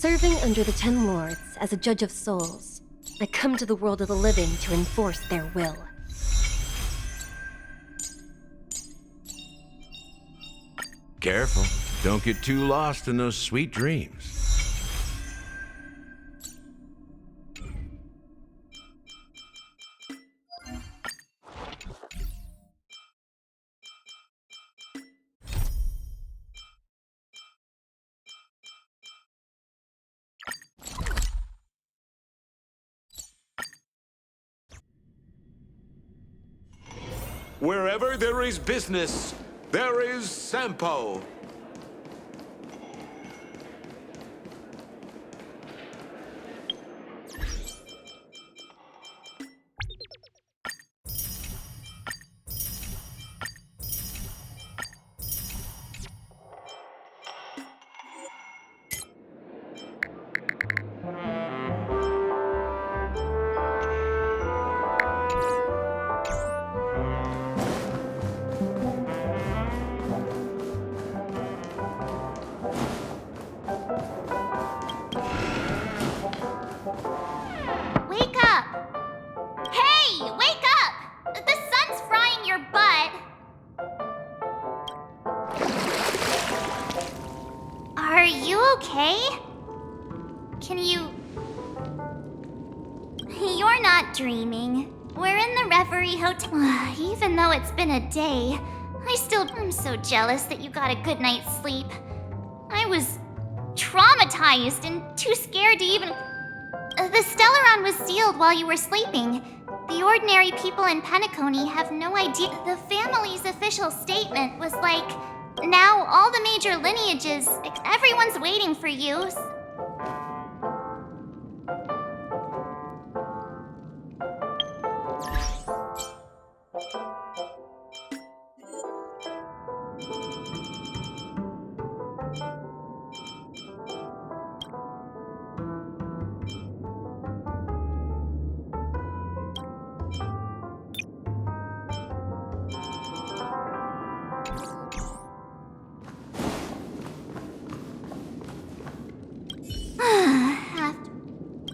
Serving under the Ten Lords as a judge of souls, I come to the world of the living to enforce their will. Careful. Don't get too lost in those sweet dreams. Wherever there is business, there is Sampo. Are you okay? Can you... You're not dreaming. We're in the Reverie Hotel. Even though it's been a day, I'm so jealous that you got a good night's sleep. I was traumatized and too scared to even... The Stellaron was sealed while you were sleeping. The ordinary people in Penacony have no idea. The family's official statement was like, now all the major lineages, everyone's waiting for you.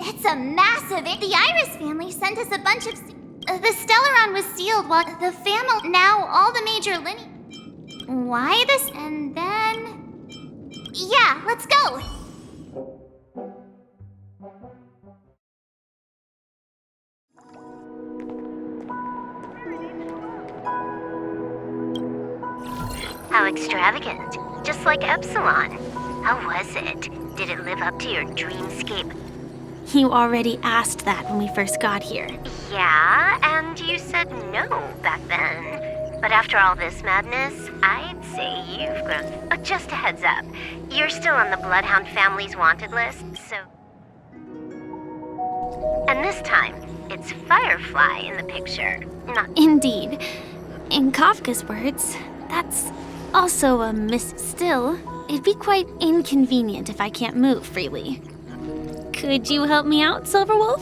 It's a massive... The Iris family sent us a bunch of... The Stellaron was sealed while the family... Now all the major Why this? And then... Yeah, let's go! How extravagant. Just like Epsilon. How was it? Did it live up to your dreamscape? You already asked that when we first got here. Yeah, and you said no back then. But after all this madness, I'd say you've grown. Oh, just a heads up. You're still on the Bloodhound family's wanted list, so... And this time, it's Firefly in the picture, not... Indeed. In Kafka's words, that's also a miss. Still, it'd be quite inconvenient if I can't move freely. Could you help me out, Silverwolf?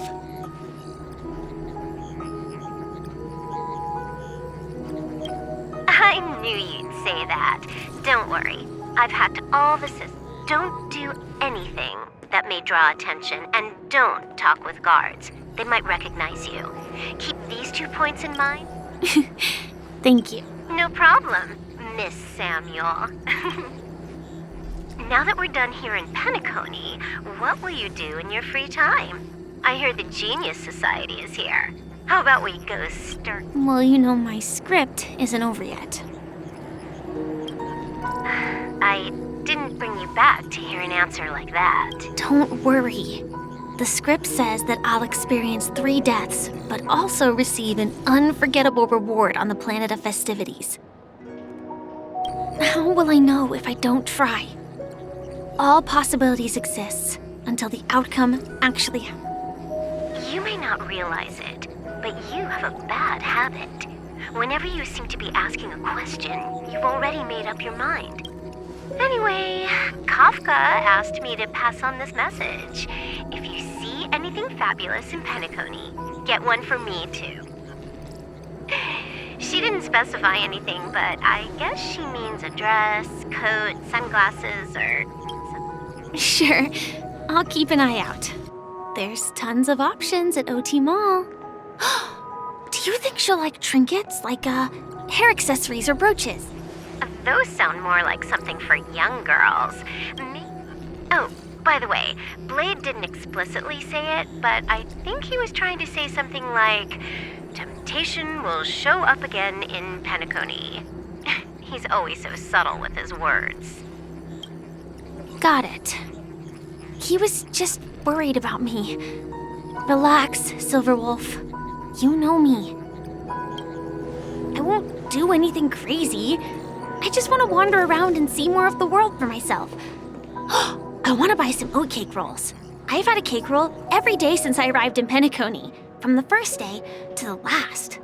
I knew you'd say that. Don't worry. I've hacked all the systems. Don't do anything that may draw attention, and don't talk with guards. They might recognize you. Keep these 2 points in mind. Thank you. No problem, Miss Samuel. Now that we're done here in Penacony, what will you do in your free time? I hear the Genius Society is here. How about we go start... Well, you know my script isn't over yet. I didn't bring you back to hear an answer like that. Don't worry. The script says that I'll experience 3 deaths, but also receive an unforgettable reward on the planet of festivities. How will I know if I don't try? All possibilities exist until the outcome actually happens. You may not realize it, but you have a bad habit. Whenever you seem to be asking a question, you've already made up your mind. Anyway, Kafka asked me to pass on this message. If you see anything fabulous in Penacony, get one for me too. She didn't specify anything, but I guess she means a dress, coat, sunglasses, or... Sure. I'll keep an eye out. There's tons of options at OT Mall. Do you think she'll like trinkets, like hair accessories or brooches? Those sound more like something for young girls. Oh, by the way, Blade didn't explicitly say it, but I think he was trying to say something like, temptation will show up again in Penacony. He's always so subtle with his words. Got it. He was just worried about me. Relax, Silverwolf. You know me. I won't do anything crazy. I just want to wander around and see more of the world for myself. I want to buy some oatcake rolls. I've had a cake roll every day since I arrived in Penacony, from the first day to the last.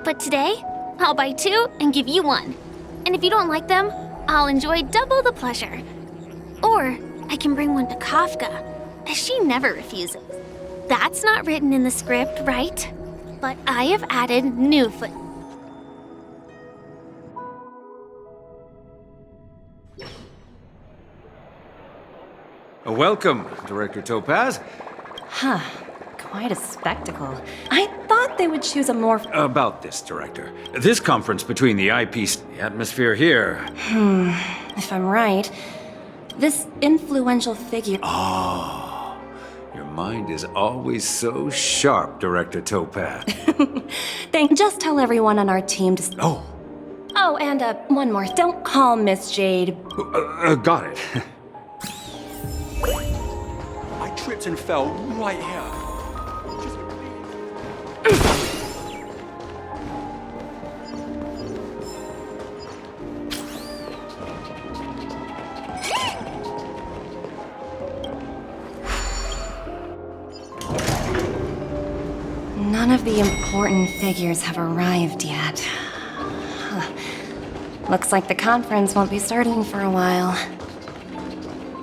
But today, I'll buy 2 and give you 1. And if you don't like them, I'll enjoy double the pleasure. Or I can bring one to Kafka, as she never refuses. That's not written in the script, right? But I have added new foot. Welcome, Director Topaz. Huh. Quite a spectacle. I thought they would choose a more... About this, Director. This conference between the IPs, the atmosphere here. If I'm right, this influential figure... Oh, your mind is always so sharp, Director Topaz. Just tell everyone on our team to... Oh, Oh, and one more. Don't call Miss Jade. got it. I tripped and fell right here. None of the important figures have arrived yet. Huh. Looks like the conference won't be starting for a while.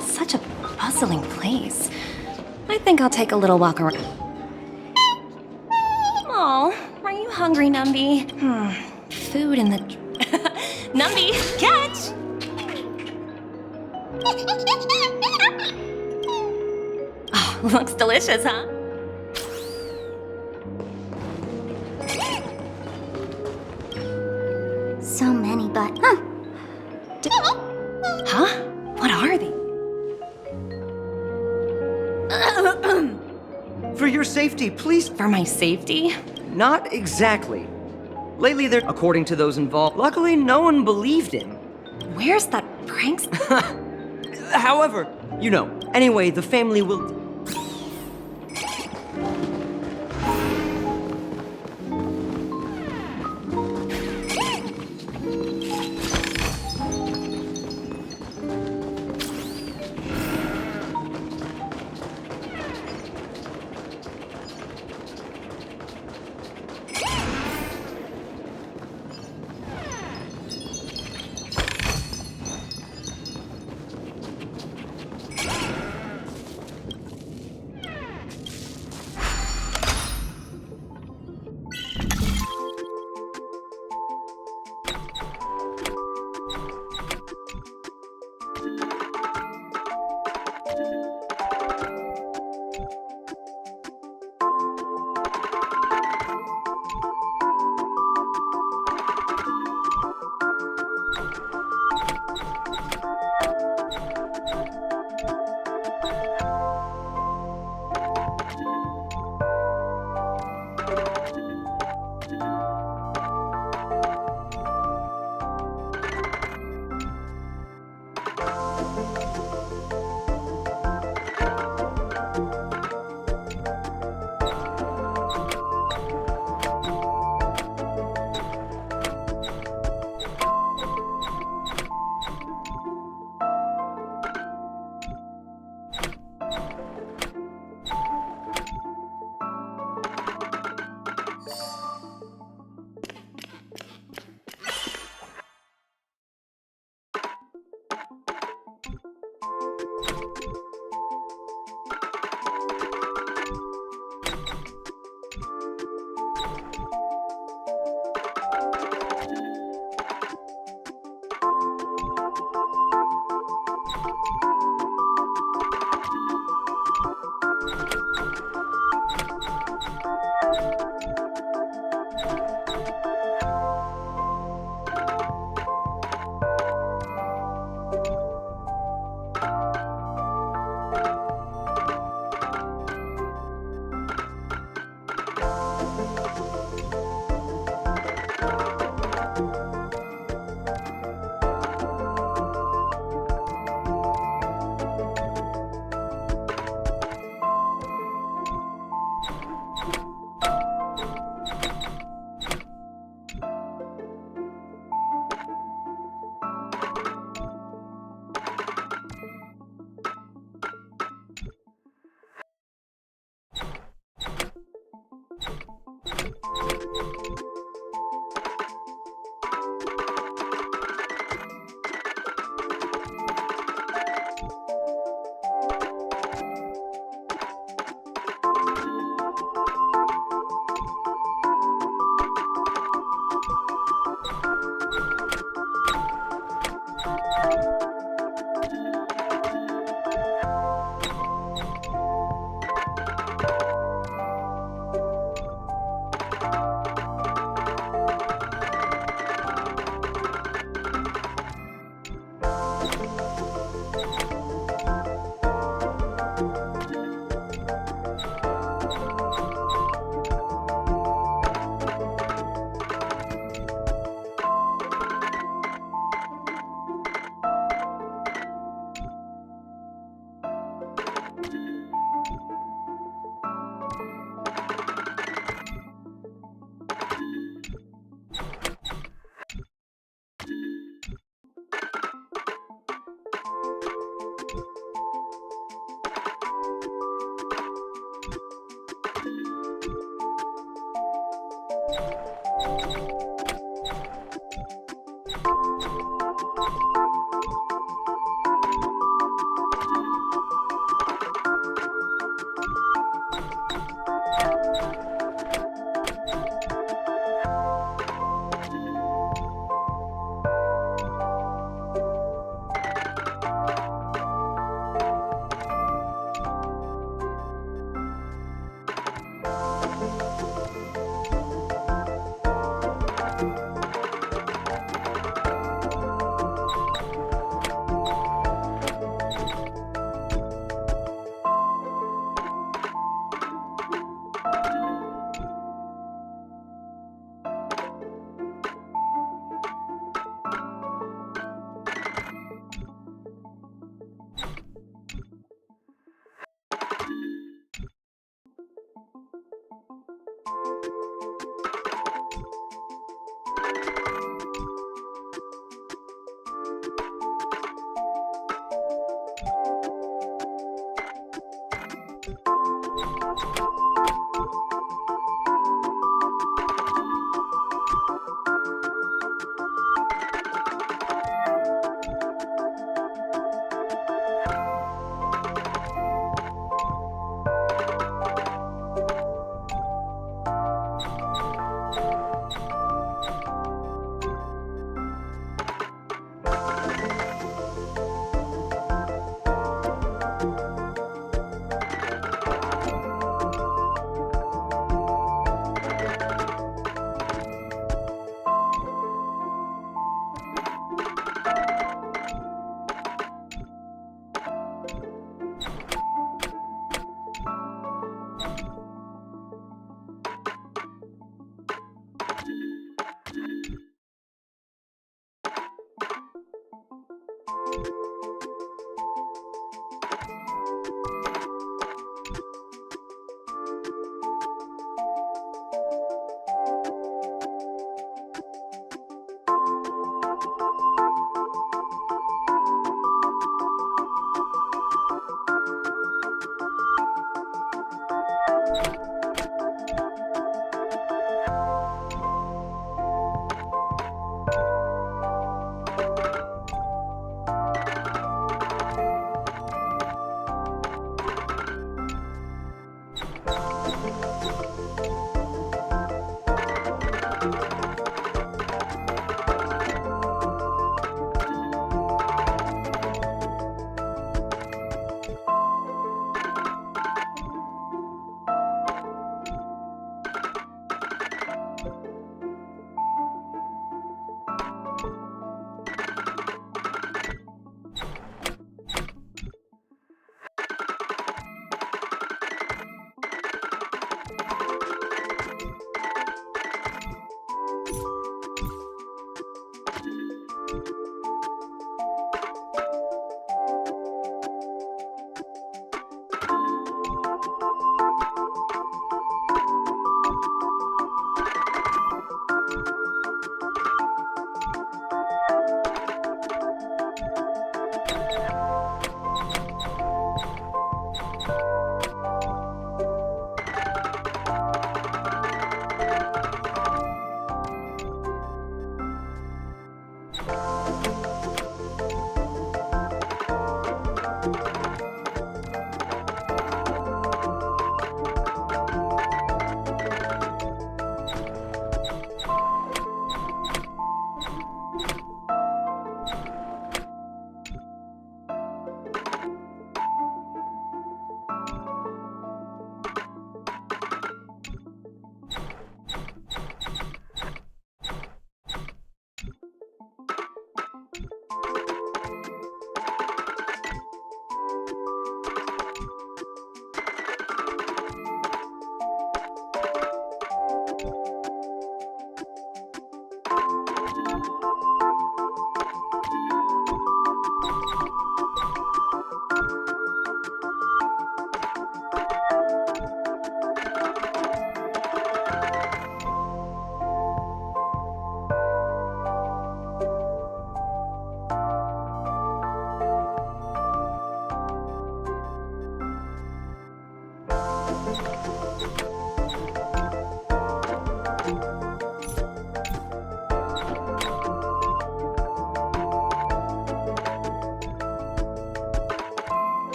Such a bustling place. I think I'll take a little walk around. Oh, are you hungry, Numby? Food in the... Numby, catch! Oh, looks delicious, huh? So many, but Huh? What are they? For your safety, please. For my safety? Not exactly. Lately, they're, according to those involved, luckily no one believed him. Where's that prankster? However, you know, anyway, the family will...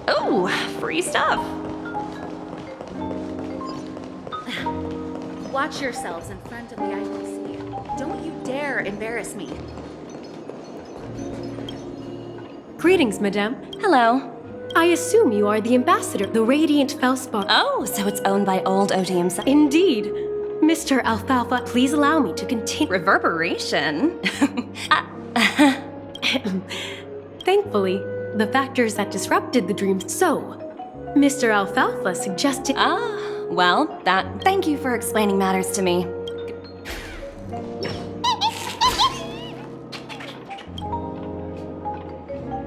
Oh, free stuff. Watch yourselves in front of the IPC. Don't you dare embarrass me. Greetings, madame. Hello. I assume you are the ambassador, the radiant Felspar. Oh, so it's owned by old OT himself. Indeed. Mr. Alfalfa, please allow me to continue. Reverberation? Thankfully, the factors that disrupted the dream. So, Mr. Alfalfa suggested. Well, thank you for explaining matters to me.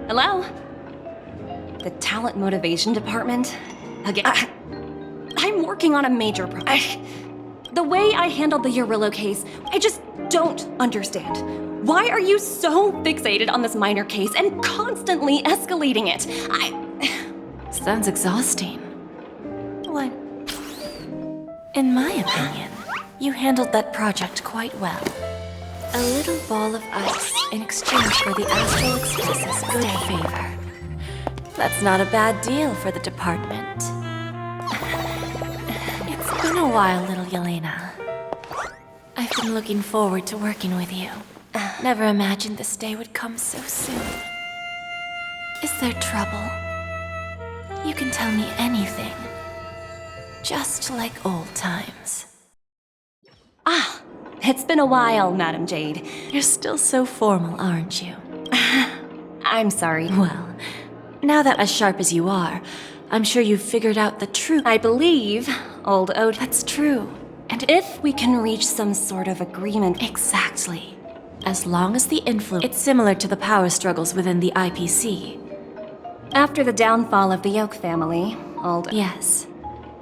Hello? The talent motivation department? Again, I'm working on a major project. The way I handled the Urillo case, I just don't understand. Why are you so fixated on this minor case and constantly escalating it? Sounds exhausting. What? In my opinion, you handled that project quite well. A little ball of ice in exchange for the Astral Express's good favor. That's not a bad deal for the department. It's been a while, little Yelena. I've been looking forward to working with you. Never imagined this day would come so soon. Is there trouble? You can tell me anything. Just like old times. It's been a while, Madam Jade. You're still so formal, aren't you? I'm sorry. Well, now that as sharp as you are, I'm sure you've figured out the truth. I believe old Ode. That's true. And if we can reach some sort of agreement. Exactly. As long as the influence... It's similar to the power struggles within the IPC. After the downfall of the Yoke family, old... Yes.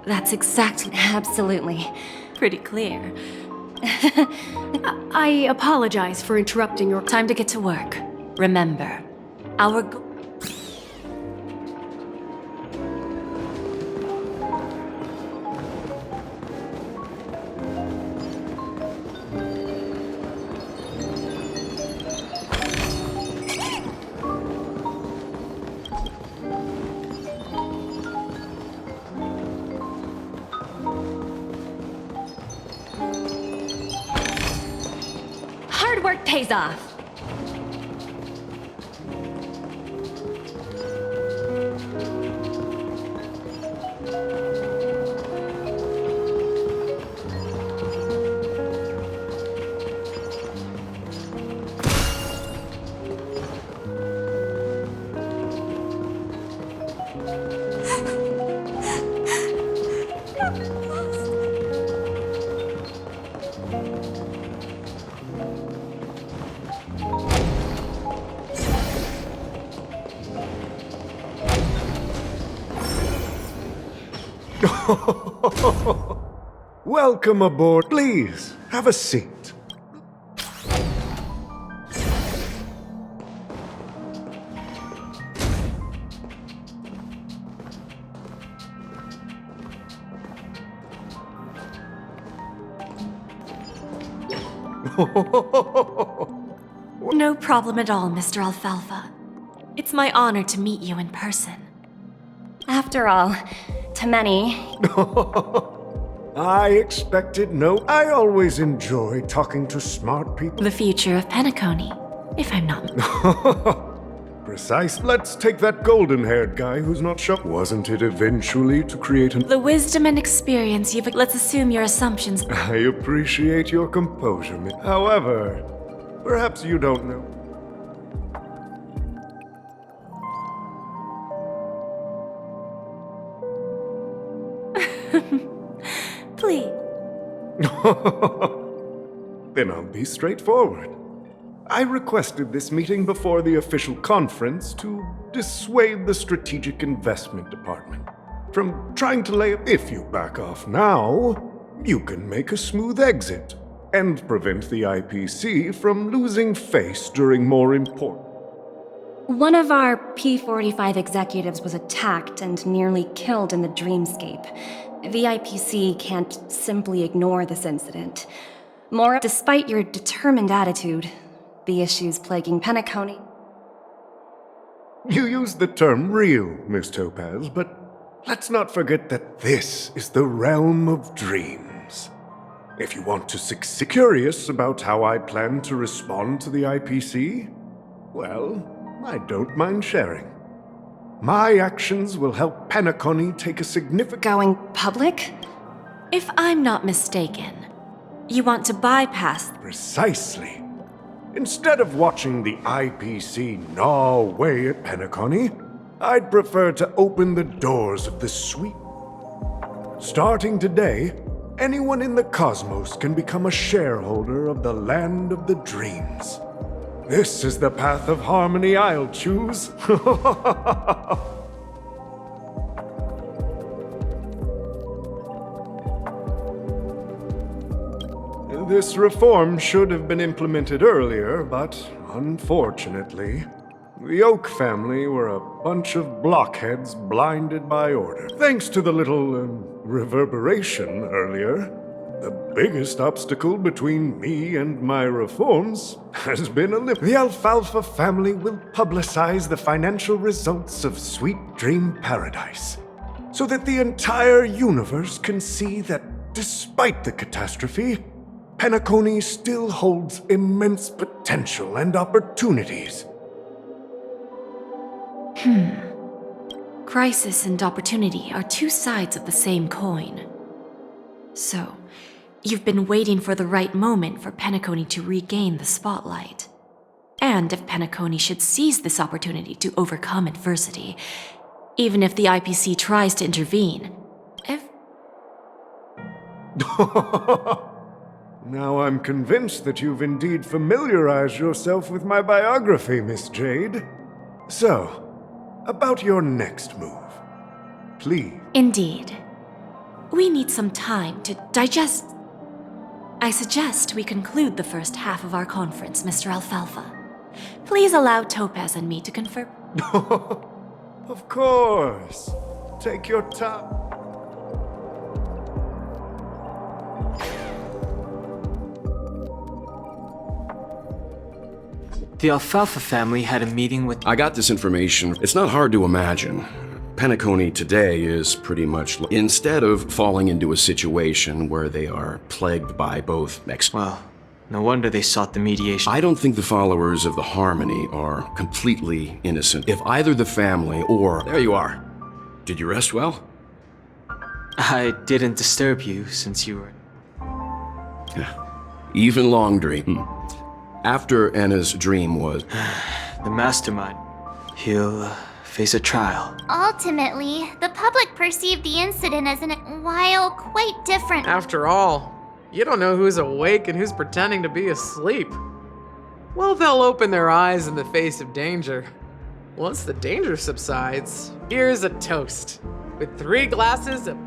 That's exactly... Absolutely. Pretty clear. I apologize for interrupting your... Time to get to work. Remember, our goal... Hard work pays off. Welcome aboard. Please, have a seat. No problem at all, Mr. Alfalfa. It's my honor to meet you in person. After all, to many... I expected no. I always enjoy talking to smart people. The future of Penacony, if I'm not... Precise. Let's take that golden-haired guy who's not sure. Wasn't it eventually to create an... The wisdom and experience you've... Let's assume your assumptions... I appreciate your composure, Miss. However, perhaps you don't know. Please. Then I'll be straightforward. I requested this meeting before the official conference to dissuade the Strategic Investment Department from trying to lay... If you back off now, you can make a smooth exit. and prevent the IPC from losing face during more important. One of our P-45 executives was attacked and nearly killed in the dreamscape. The IPC can't simply ignore this incident. Despite your determined attitude, the issues plaguing Penacony. You used the term real, Miss Topaz, but let's not forget that this is the realm of dreams. If you want to succeed, curious about how I plan to respond to the IPC, well, I don't mind sharing. My actions will help Penacony take a significant— Going public? If I'm not mistaken, you want to bypass— Precisely. Instead of watching the IPC gnaw away at Penacony, I'd prefer to open the doors of the suite. Starting today, anyone in the cosmos can become a shareholder of the Land of the Dreams. This is the path of harmony I'll choose. This reform should have been implemented earlier, but unfortunately, the Oak family were a bunch of blockheads blinded by order. Thanks to the little reverberation earlier, the biggest obstacle between me and my reforms has been eliminated. The Alfalfa family will publicize the financial results of Sweet Dream Paradise, so that the entire universe can see that despite the catastrophe, Penacony still holds immense potential and opportunities. Crisis and opportunity are two sides of the same coin. So, you've been waiting for the right moment for Penacony to regain the spotlight. And if Penacony should seize this opportunity to overcome adversity, even if the IPC tries to intervene, Now I'm convinced that you've indeed familiarized yourself with my biography, Miss Jade. So, about your next move, please. Indeed. We need some time to digest. I suggest we conclude the first half of our conference, Mr. Alfalfa. Please allow Topaz and me to confer. Of course. Take your time. The Alfalfa family had a meeting with— I got this information. It's not hard to imagine. Penacony today is pretty much— instead of falling into a situation where they are plagued by both Well, no wonder they sought the mediation. I don't think the followers of the Harmony are completely innocent. If either the family or— There you are. Did you rest well? I didn't disturb you since you were— Even long dream. After Anna's dream was— the mastermind. He'll face a trial. Ultimately, the public perceived the incident as while quite different. After all, you don't know who's awake and who's pretending to be asleep. Well, they'll open their eyes in the face of danger. Once the danger subsides, here's a toast. With 3 glasses of—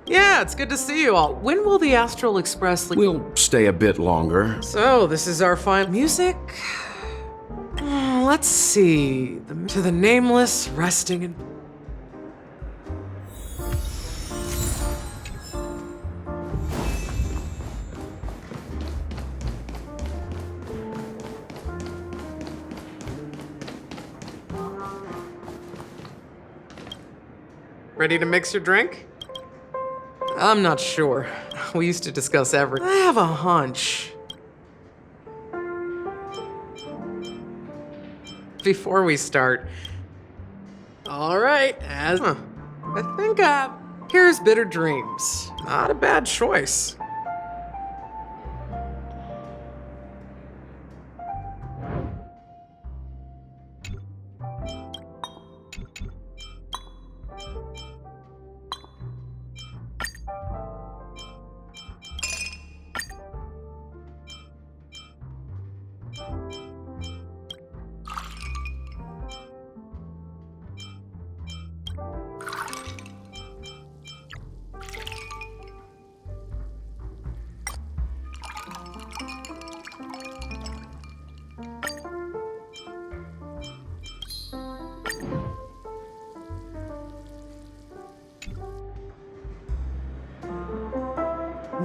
Yeah, it's good to see you all. When will the Astral Express leave? We'll stay a bit longer. So, this is our final music? Let's see. To the Nameless, resting in— Ready to mix your drink? I'm not sure. We used to discuss everything. I have a hunch. Before we start. All right, I think here's Bitter Dreams. Not a bad choice.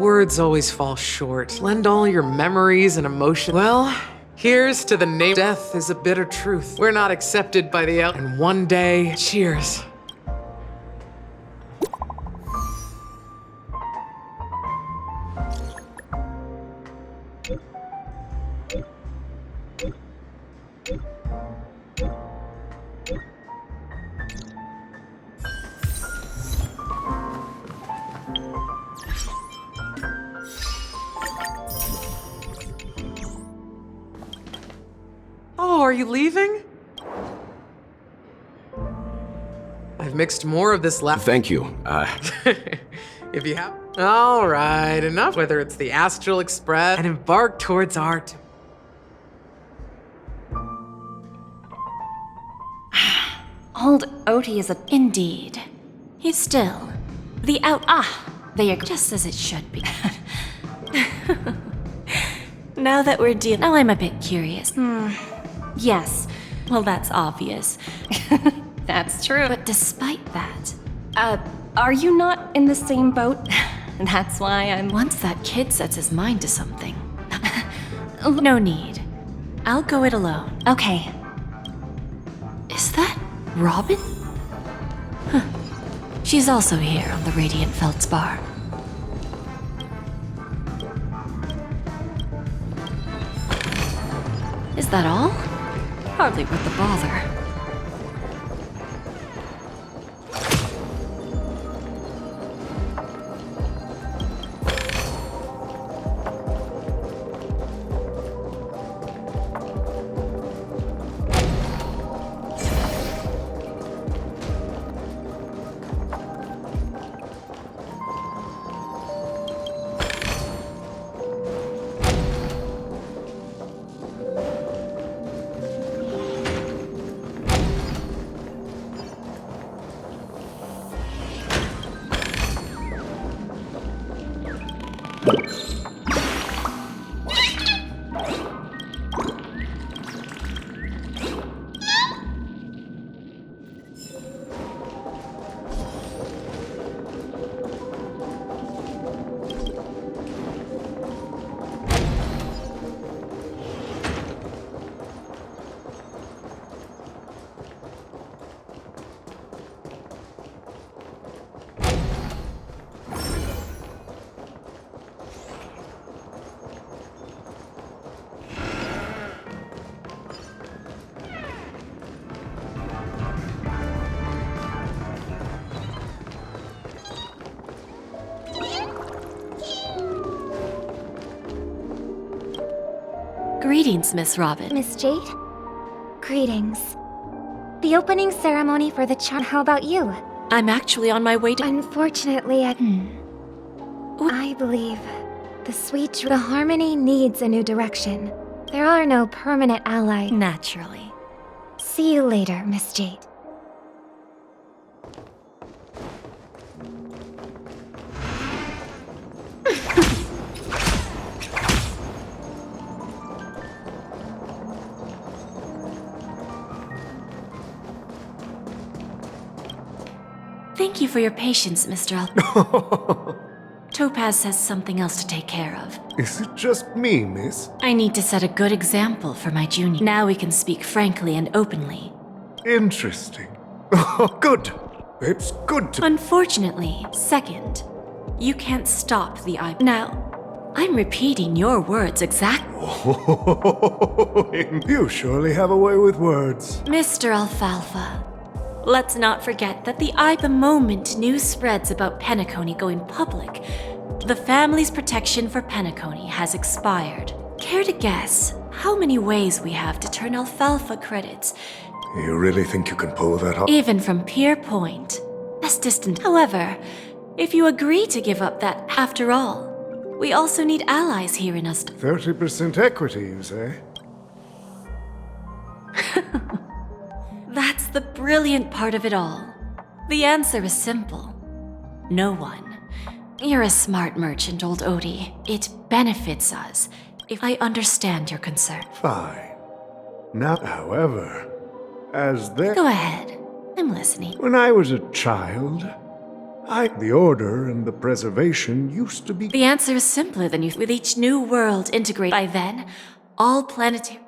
words always fall short. Lend all your memories and emotions. Well, here's to the name. Death is a bitter truth. We're not accepted by the and one day, cheers. Oh, are you leaving? I've mixed more of this last. Thank you. If you have. All right, enough. Whether it's the Astral Express and embark towards art. Old Oti is a... Indeed. He's still the out. There you go. Just as it should be. Now that we're dealing. Now I'm a bit curious. Yes. Well, that's obvious. That's true. But despite that. Are you not in the same boat? That's why I'm... Once that kid sets his mind to something. No need. I'll go it alone. Okay. Is that Robin? Huh. She's also here on the Radiant Feldspar. Is that all? Hardly worth the bother. Greetings, Miss Robin. Miss Jade? Greetings. The opening ceremony for the charm. How about you? I'm actually on my way to. Unfortunately, I believe the harmony needs a new direction. There are no permanent allies. Naturally. See you later, Miss Jade. Thank you for your patience, Mr. Al. Topaz has something else to take care of. Is it just me, miss? I need to set a good example for my junior. Now we can speak frankly and openly. Interesting. Good. It's good to... Unfortunately, second, you can't stop the eye. Now, I'm repeating your words exactly. You surely have a way with words. Mr. Alfalfa, let's not forget that the moment news spreads about Penacony going public, the family's protection for Penacony has expired. Care to guess how many ways we have to turn Alfalfa credits? You really think you can pull that off? Even from Pier Point. As distant. However, if you agree to give up that, after all, we also need allies here in us. 30% equity, you say? That's the brilliant part of it all. The answer is simple. No one. You're a smart merchant, old Odie. It benefits us if I understand your concern. Fine. Now, however, as there... Go ahead. I'm listening. When I was a child, The Order and the Preservation used to be... The answer is simpler than you. With each new world integrated by then, all planetary...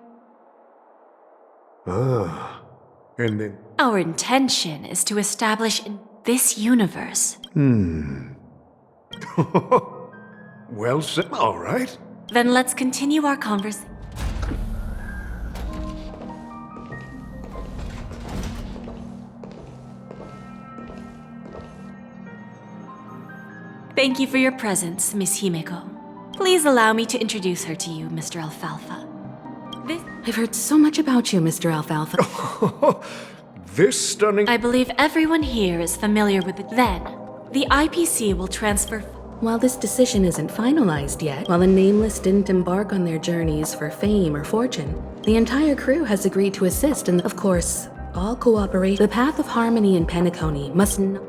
Ah, and then... Our intention is to establish in this universe. Well said. All right. Then let's continue our conversation. Thank you for your presence, Miss Himeko. Please allow me to introduce her to you, Mr. Alfalfa. I've heard so much about you, Mr. Alfalfa. This stunning... I believe everyone here is familiar with it. Then, the IPC will transfer... While this decision isn't finalized yet, while the Nameless didn't embark on their journeys for fame or fortune, the entire crew has agreed to assist and, of course, all cooperation. The path of harmony in Penacony must not...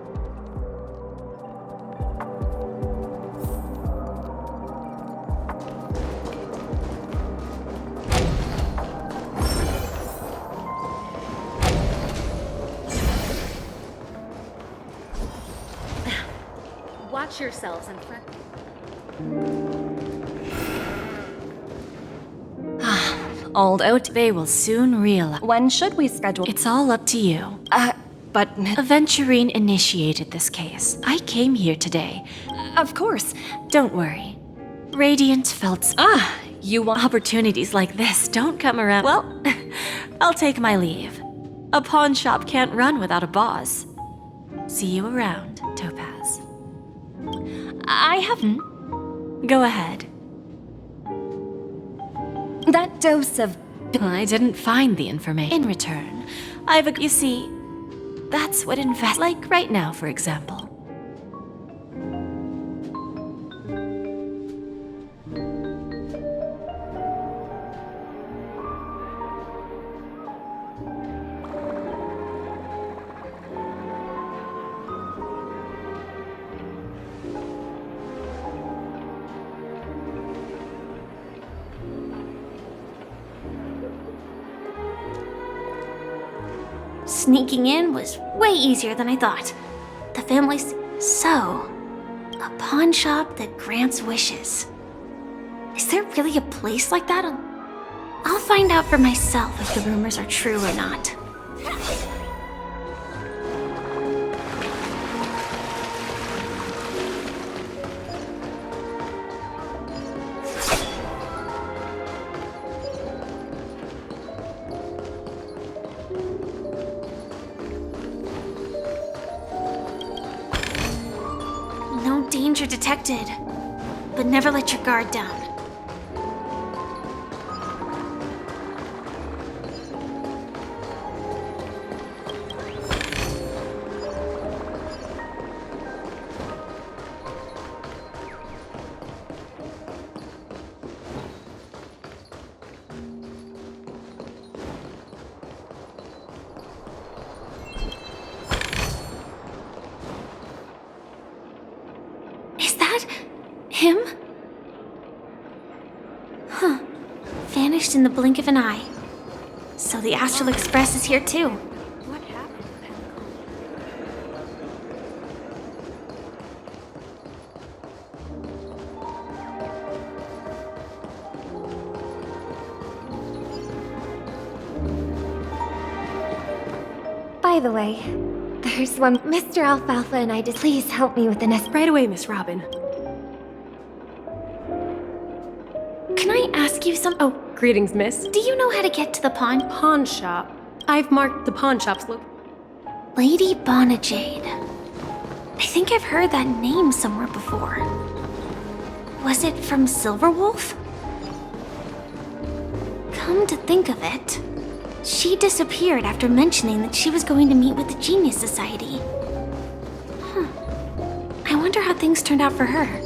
Watch yourselves in front. Old Oat. They will soon realize. When should we schedule? It's all up to you. But... Aventurine initiated this case. I came here today. Of course. Don't worry. Radiant felt... You want... Opportunities like this don't come around. Well, I'll take my leave. A pawn shop can't run without a boss. See you around, Topaz. I have... Go ahead. That dose of... I didn't find the information. In return, You see, that's what like right now, for example. Sneaking in was way easier than I thought. The family's... So, a pawn shop that grants wishes. Is there really a place like that? I'll find out for myself if the rumors are true or not. Danger detected, but never let your guard down. Him? Huh. Vanished in the blink of an eye. So the Astral Express is here too. What happened? By the way, there's one Mr. Alfalfa and I did. Please help me with the nest. Right away, Miss Robin. Can I ask you some? Oh, greetings, miss. Do you know how to get to the pawn? Pawn shop. I've marked the pawn shop's look. Lady Bonajade. I think I've heard that name somewhere before. Was it from Silverwolf? Come to think of it, she disappeared after mentioning that she was going to meet with the Genius Society. I wonder how things turned out for her.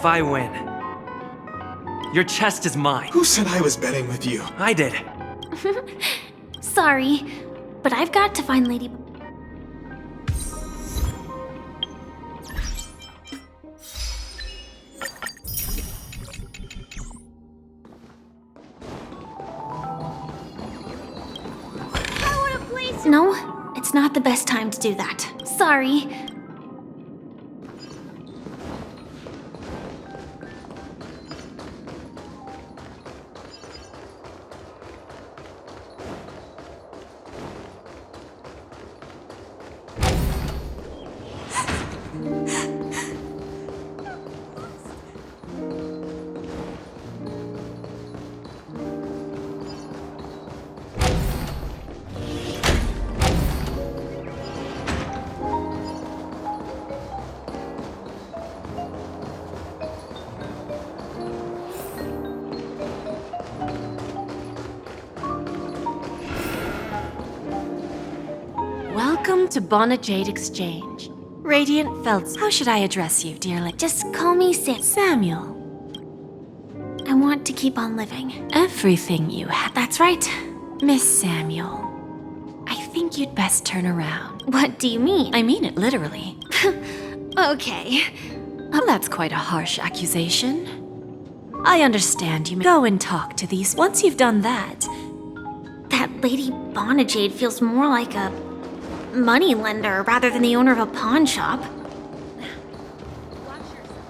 if I win. Your chest is mine. Who said I was betting with you? I did. Sorry, but I've got to find Lady... No, it's not the best time to do that. Sorry. Welcome to Bonajade Exchange. Radiant Felts. How should I address you, dearling? Just call me Samuel. I want to keep on living. Everything you have. That's right. Miss Samuel, I think you'd best turn around. What do you mean? I mean it literally. Okay. Well, that's quite a harsh accusation. I understand you may go and talk to these. Once you've done that... That Lady Bonajade feels more like a money lender rather than the owner of a pawn shop.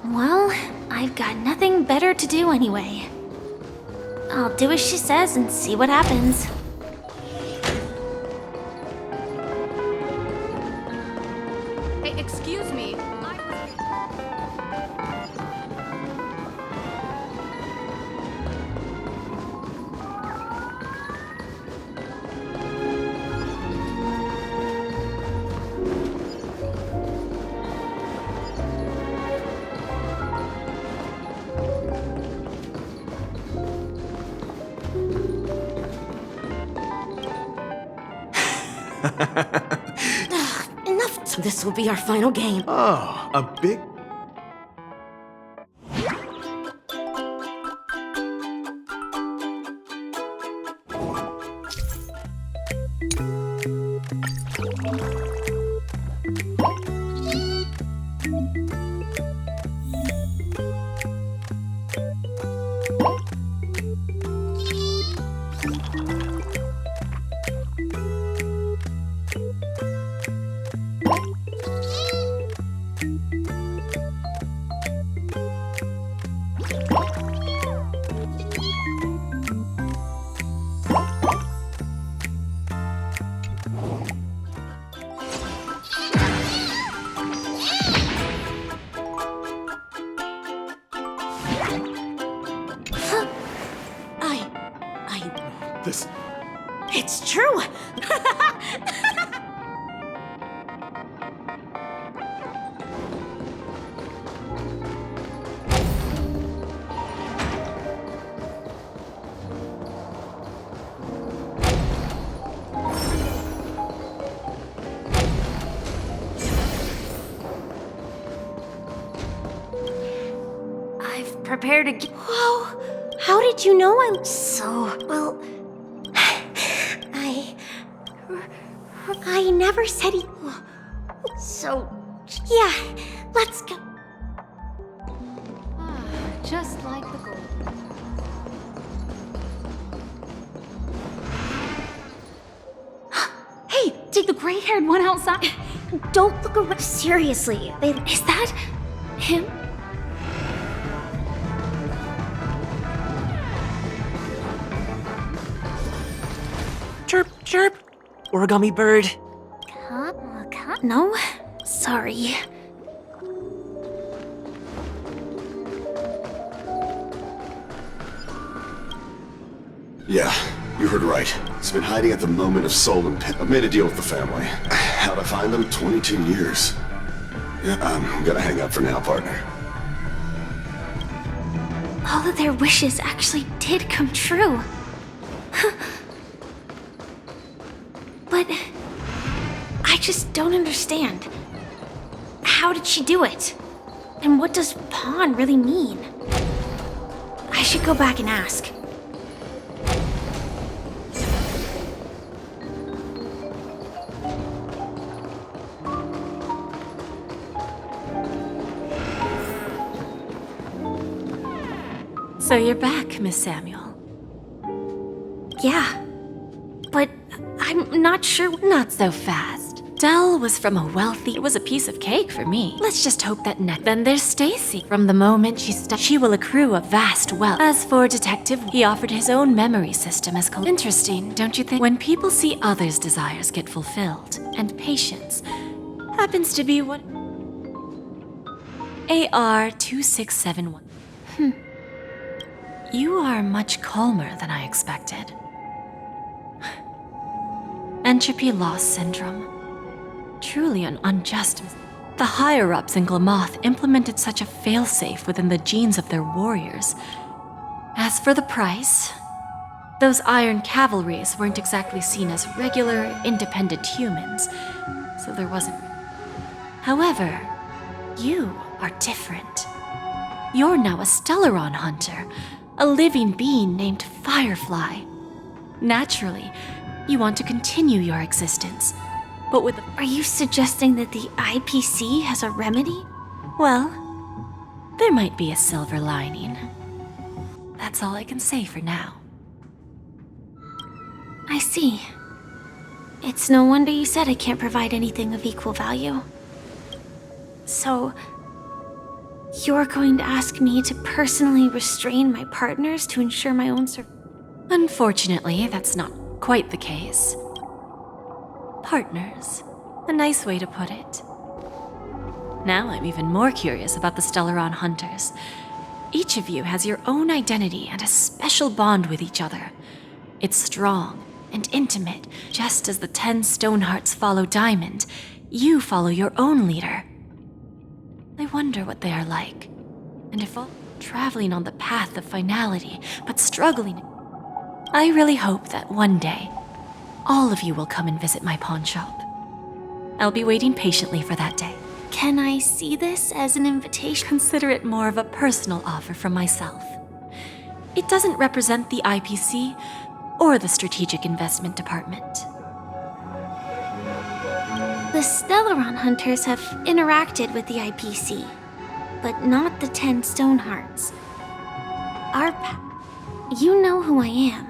Well, I've got nothing better to do anyway. I'll do as she says and see what happens. Hey, excuse me. Enough. This will be our final game. Oh, a big... This... It's true! I've prepared a... Whoa! How did you know I... So... Well... I never said he... So... Yeah, let's go. Just like the gold. Hey, did the gray-haired one outside? Don't look around. Seriously, is that him? Chirp, chirp. Origami bird. No, sorry. Yeah, you heard right. He's been hiding at the moment of soul and I've made a deal with the family. How'd I find them? 22 years. Yeah, I'm gonna hang up for now, partner. All of their wishes actually did come true. But I just don't understand. How did she do it? And what does pawn really mean? I should go back and ask. So you're back, Miss Samuel. Yeah, but I'm not sure. Not so fast. Dell was from a wealthy. It was a piece of cake for me. Let's just hope that Then there's Stacy. From the moment she will accrue a vast wealth. As for Detective, he offered his own memory system as interesting, don't you think? When people see others' desires get fulfilled, and patience happens to be what AR 2671. You are much calmer than I expected. Entropy loss syndrome. Truly an unjust. The higher-ups in Glamoth implemented such a failsafe within the genes of their warriors. As for the price, those Iron Cavalries weren't exactly seen as regular, independent humans, so there wasn't. However, you are different. You're now a Stellaron hunter, a living being named Firefly. Naturally, you want to continue your existence, but with Are you suggesting that the IPC has a remedy? well, there might be a silver lining. That's all I can say for now. I see. It's no wonder you said I can't provide anything of equal value. So, you're going to ask me to personally restrain my partners to ensure my own survival? Unfortunately, that's not quite the case. Partners. A nice way to put it. Now I'm even more curious about the Stellaron Hunters. Each of you has your own identity and a special bond with each other. It's strong and intimate, just as the 10 Stonehearts follow Diamond. You follow your own leader. I wonder what they are like, and if all traveling on the path of finality, but struggling. I really hope that one day, all of you will come and visit my pawn shop. I'll be waiting patiently for that day. Can I see this as an invitation? Consider it more of a personal offer from myself. It doesn't represent the IPC or the Strategic Investment Department. The Stellaron Hunters have interacted with the IPC, but not the 10 Stonehearts. You know who I am.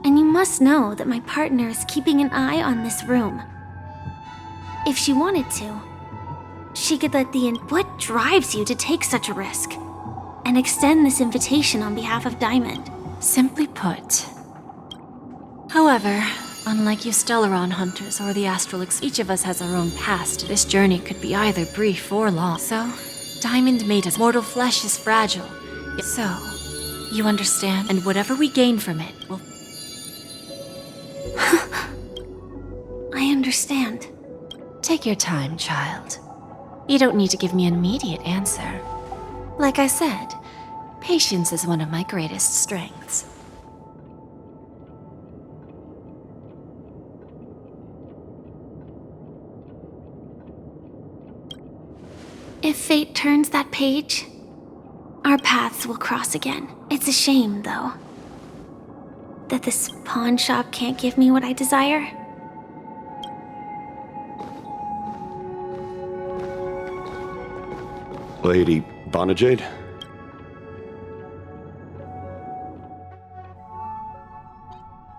And you must know that my partner is keeping an eye on this room. If she wanted to, she could let What drives you to take such a risk? And extend this invitation on behalf of Diamond? Simply put. However, unlike you Stellaron Hunters or the Astral each of us has our own past. This journey could be either brief or long. So, Diamond made us. Mortal flesh is fragile. So, you understand? And whatever we gain from it will... I understand. Take your time, child. You don't need to give me an immediate answer. Like I said, patience is one of my greatest strengths. If fate turns that page, our paths will cross again. It's a shame, though, that this pawn shop can't give me what I desire. Lady Bonajade?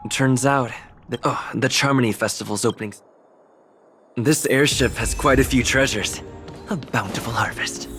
Turns out, the Charmony Festival's opening. This airship has quite a few treasures. A bountiful harvest.